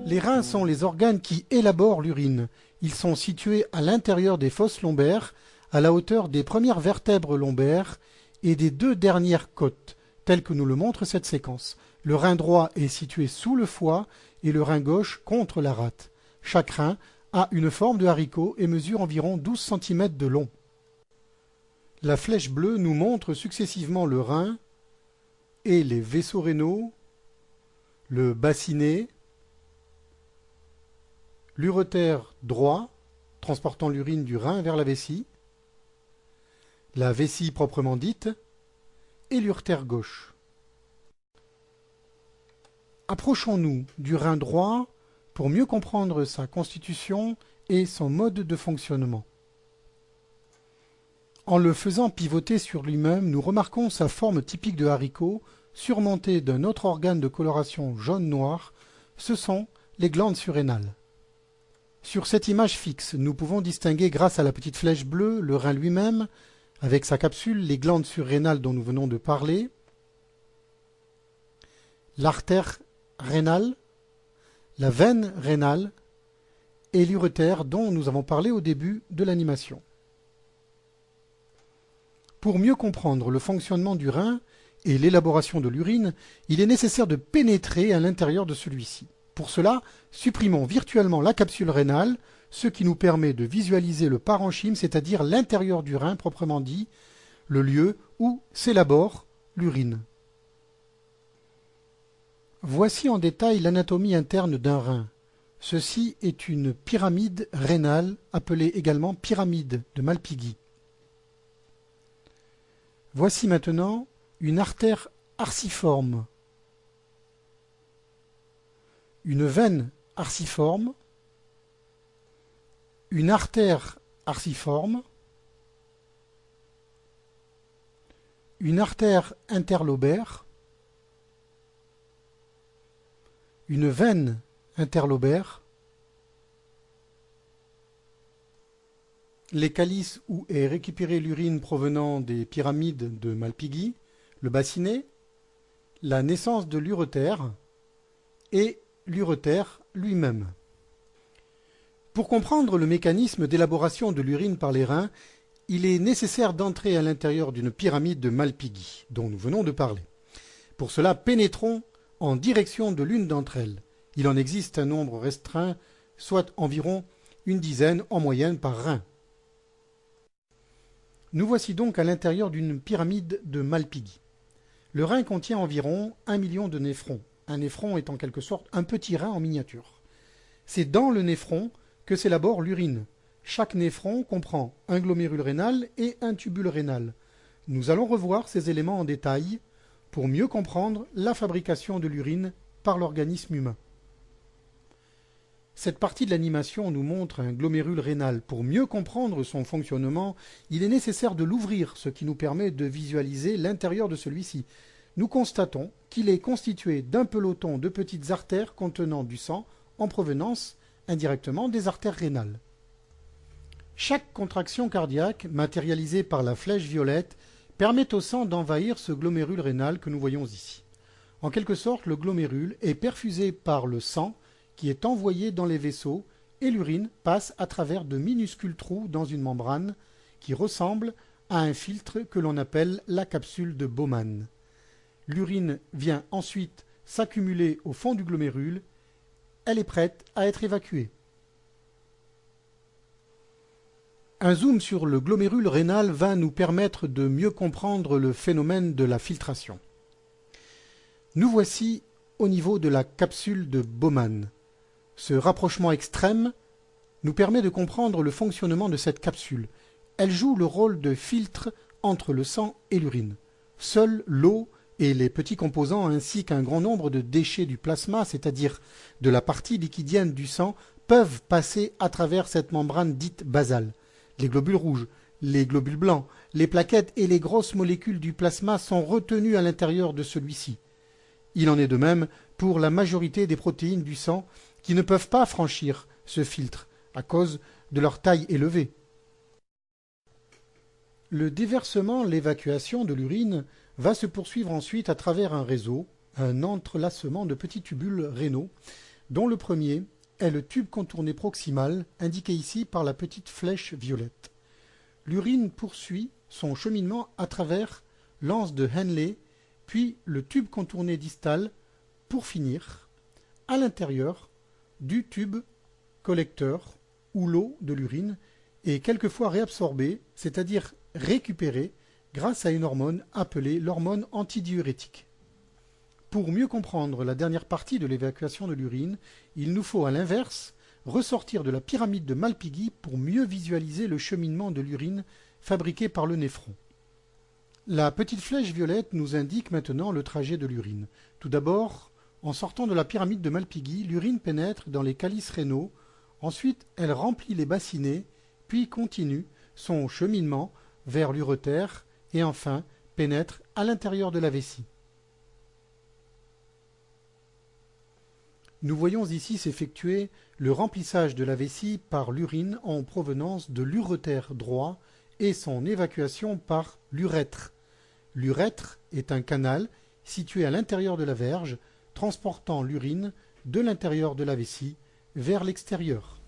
Les reins sont les organes qui élaborent l'urine. Ils sont situés à l'intérieur des fosses lombaires, à la hauteur des premières vertèbres lombaires et des deux dernières côtes, tel que nous le montre cette séquence. Le rein droit est situé sous le foie et le rein gauche contre la rate. Chaque rein a une forme de haricot et mesure environ 12 cm de long. La flèche bleue nous montre successivement le rein et les vaisseaux rénaux, le bassinet, l'urétère droit, transportant l'urine du rein vers la vessie, la vessie proprement dite, et l'urétère gauche. Approchons-nous du rein droit pour mieux comprendre sa constitution et son mode de fonctionnement. En le faisant pivoter sur lui-même, nous remarquons sa forme typique de haricot, surmontée d'un autre organe de coloration jaune-noir, ce sont les glandes surrénales. Sur cette image fixe, nous pouvons distinguer grâce à la petite flèche bleue le rein lui-même, avec sa capsule, les glandes surrénales dont nous venons de parler, l'artère rénale, la veine rénale et l'urétère dont nous avons parlé au début de l'animation. Pour mieux comprendre le fonctionnement du rein et l'élaboration de l'urine, il est nécessaire de pénétrer à l'intérieur de celui-ci. Pour cela, supprimons virtuellement la capsule rénale, ce qui nous permet de visualiser le parenchyme, c'est-à-dire l'intérieur du rein proprement dit, le lieu où s'élabore l'urine. Voici en détail l'anatomie interne d'un rein. Ceci est une pyramide rénale, appelée également pyramide de Malpighi. Voici maintenant une artère arciforme, une veine arciforme, une artère arciforme, une artère interlobaire, une veine interlobaire, les calices où est récupérée l'urine provenant des pyramides de Malpighi, le bassinet, la naissance de l'urétère et l'urétère lui-même. Pour comprendre le mécanisme d'élaboration de l'urine par les reins, il est nécessaire d'entrer à l'intérieur d'une pyramide de Malpighi, dont nous venons de parler. Pour cela, pénétrons en direction de l'une d'entre elles. Il en existe un nombre restreint, soit environ une dizaine en moyenne par rein. Nous voici donc à l'intérieur d'une pyramide de Malpighi. Le rein contient environ 1 million de néphrons. Un néphron est en quelque sorte un petit rein en miniature. C'est dans le néphron que s'élabore l'urine. Chaque néphron comprend un glomérule rénal et un tubule rénal. Nous allons revoir ces éléments en détail pour mieux comprendre la fabrication de l'urine par l'organisme humain. Cette partie de l'animation nous montre un glomérule rénal. Pour mieux comprendre son fonctionnement, il est nécessaire de l'ouvrir, ce qui nous permet de visualiser l'intérieur de celui-ci. Nous constatons qu'il est constitué d'un peloton de petites artères contenant du sang en provenance indirectement des artères rénales. Chaque contraction cardiaque, matérialisée par la flèche violette, permet au sang d'envahir ce glomérule rénal que nous voyons ici. En quelque sorte, le glomérule est perfusé par le sang qui est envoyé dans les vaisseaux et l'urine passe à travers de minuscules trous dans une membrane qui ressemble à un filtre que l'on appelle la capsule de Bowman. L'urine vient ensuite s'accumuler au fond du glomérule. Elle est prête à être évacuée. Un zoom sur le glomérule rénal va nous permettre de mieux comprendre le phénomène de la filtration. Nous voici au niveau de la capsule de Bowman. Ce rapprochement extrême nous permet de comprendre le fonctionnement de cette capsule. Elle joue le rôle de filtre entre le sang et l'urine. Seule l'eau et les petits composants ainsi qu'un grand nombre de déchets du plasma, c'est-à-dire de la partie liquidienne du sang, peuvent passer à travers cette membrane dite basale. Les globules rouges, les globules blancs, les plaquettes et les grosses molécules du plasma sont retenues à l'intérieur de celui-ci. Il en est de même pour la majorité des protéines du sang qui ne peuvent pas franchir ce filtre à cause de leur taille élevée. Le déversement, l'évacuation de l'urine va se poursuivre ensuite à travers un réseau un entrelacement de petits tubules rénaux, dont le premier est le tube contourné proximal, indiqué ici par la petite flèche violette. L'urine poursuit son cheminement à travers l'anse de Henle, puis le tube contourné distal, pour finir à l'intérieur du tube collecteur où l'eau de l'urine est quelquefois réabsorbée, c'est-à-dire récupérée, grâce à une hormone appelée l'hormone antidiurétique. Pour mieux comprendre la dernière partie de l'évacuation de l'urine, il nous faut à l'inverse ressortir de la pyramide de Malpighi pour mieux visualiser le cheminement de l'urine fabriqué par le néphron. La petite flèche violette nous indique maintenant le trajet de l'urine. Tout d'abord, en sortant de la pyramide de Malpighi, l'urine pénètre dans les calices rénaux, ensuite elle remplit les bassinées, puis continue son cheminement vers l'urètre et enfin pénètre à l'intérieur de la vessie. Nous voyons ici s'effectuer le remplissage de la vessie par l'urine en provenance de l'urètre droit et son évacuation par l'urètre. L'urètre est un canal situé à l'intérieur de la verge, transportant l'urine de l'intérieur de la vessie vers l'extérieur.